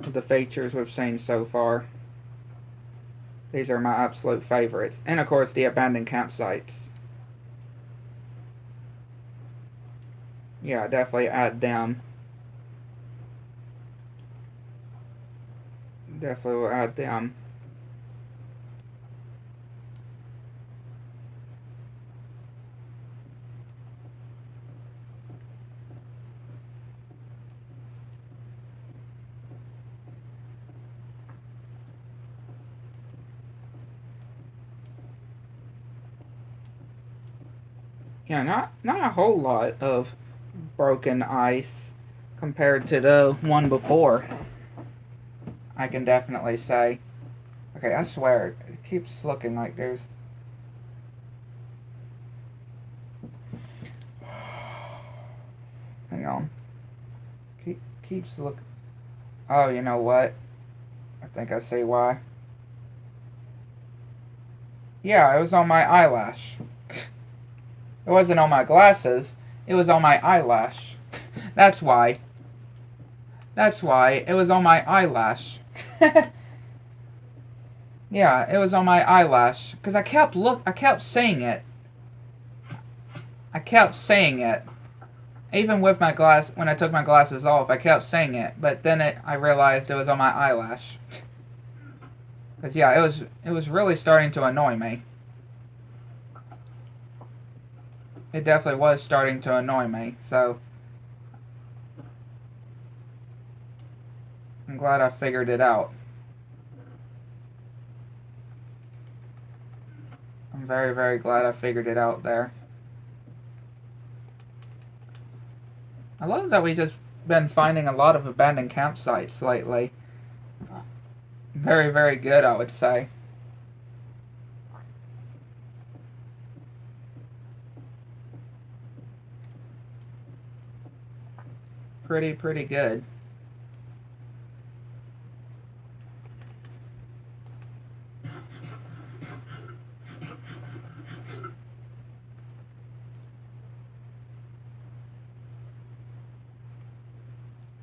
the features we've seen so far, these are my absolute favorites. And of course, the abandoned campsites. Yeah, definitely add them. Definitely will add them. Yeah, not a whole lot of broken ice compared to the one before. I can definitely say. Okay, I swear, it keeps looking like there's... Hang on. Keeps looking... Oh, you know what? I think I see why. Yeah, it was on my eyelash. It wasn't on my glasses. It was on my eyelash. That's why. That's why. It was on my eyelash. Yeah, it was on my eyelash. Because I kept saying it. I kept saying it. Even with my glass, when I took my glasses off, I kept saying it. But then I realized it was on my eyelash. Because, yeah, it was really starting to annoy me. It definitely was starting to annoy me, so I'm glad I figured it out. I'm very, very glad I figured it out there. I love that we just been finding a lot of abandoned campsites lately. Very, very good, I would say. Pretty good.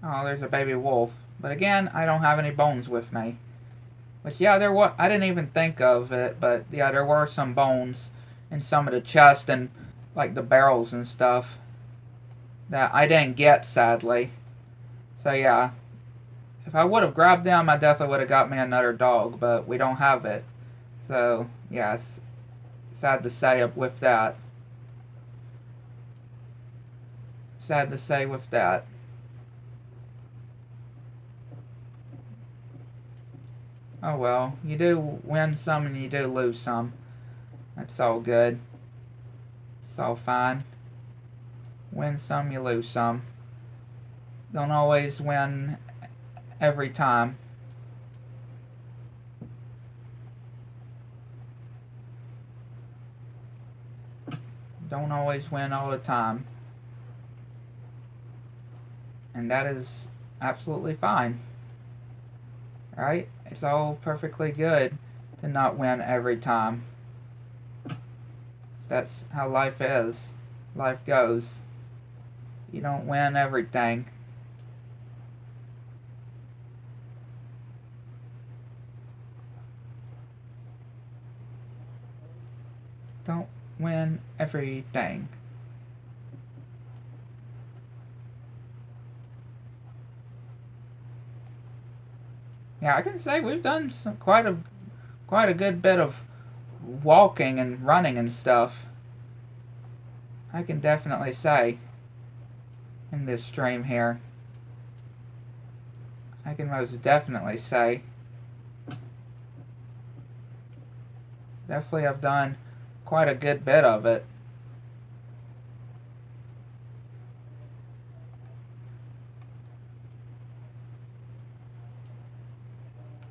Oh, there's a baby wolf. But again, I don't have any bones with me. Which, yeah, I didn't even think of it, but yeah, there were some bones in some of the chest and like the barrels and stuff that I didn't get, sadly. So yeah, if I would have grabbed them, I definitely would have got me another dog, but we don't have it. So yeah, sad to say with that. Sad to say with that. Oh well, you do win some and you do lose some. That's all good. It's all fine. Win some, you lose some. Don't always win every time. Don't always win all the time. And that is absolutely fine. Right? It's all perfectly good to not win every time. That's how life is. Life goes. You don't win everything. Don't win everything. Yeah, I can say we've done quite a good bit of walking and running and stuff. I can definitely say in this stream here. I can most definitely say. Definitely have done quite a good bit of it.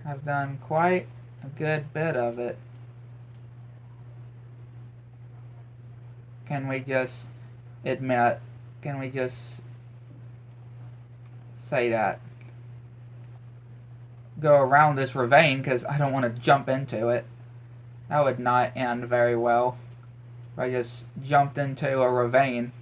I've done quite a good bit of it. Can we just admit, can we just say that? Go around this ravine because I don't want to jump into it. That would not end very well if I just jumped into a ravine.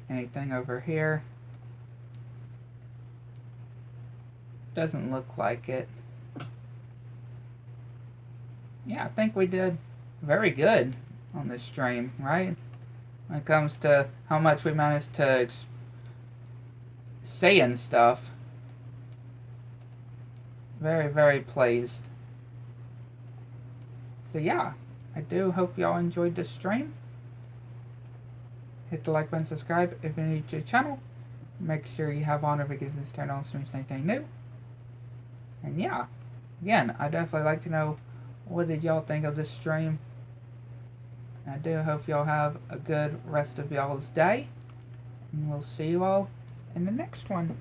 Anything over here? Doesn't look like it. Yeah, I think we did very good on this stream, right? When it comes to how much we managed to say and stuff. Very, very pleased. So yeah, I do hope y'all enjoyed this stream. Hit the like button, subscribe if you're new to the channel. Make sure you have on notifications turned on so you miss anything new. And yeah, again, I'd definitely like to know, what did y'all think of this stream? I do hope y'all have a good rest of y'all's day. And we'll see you all in the next one.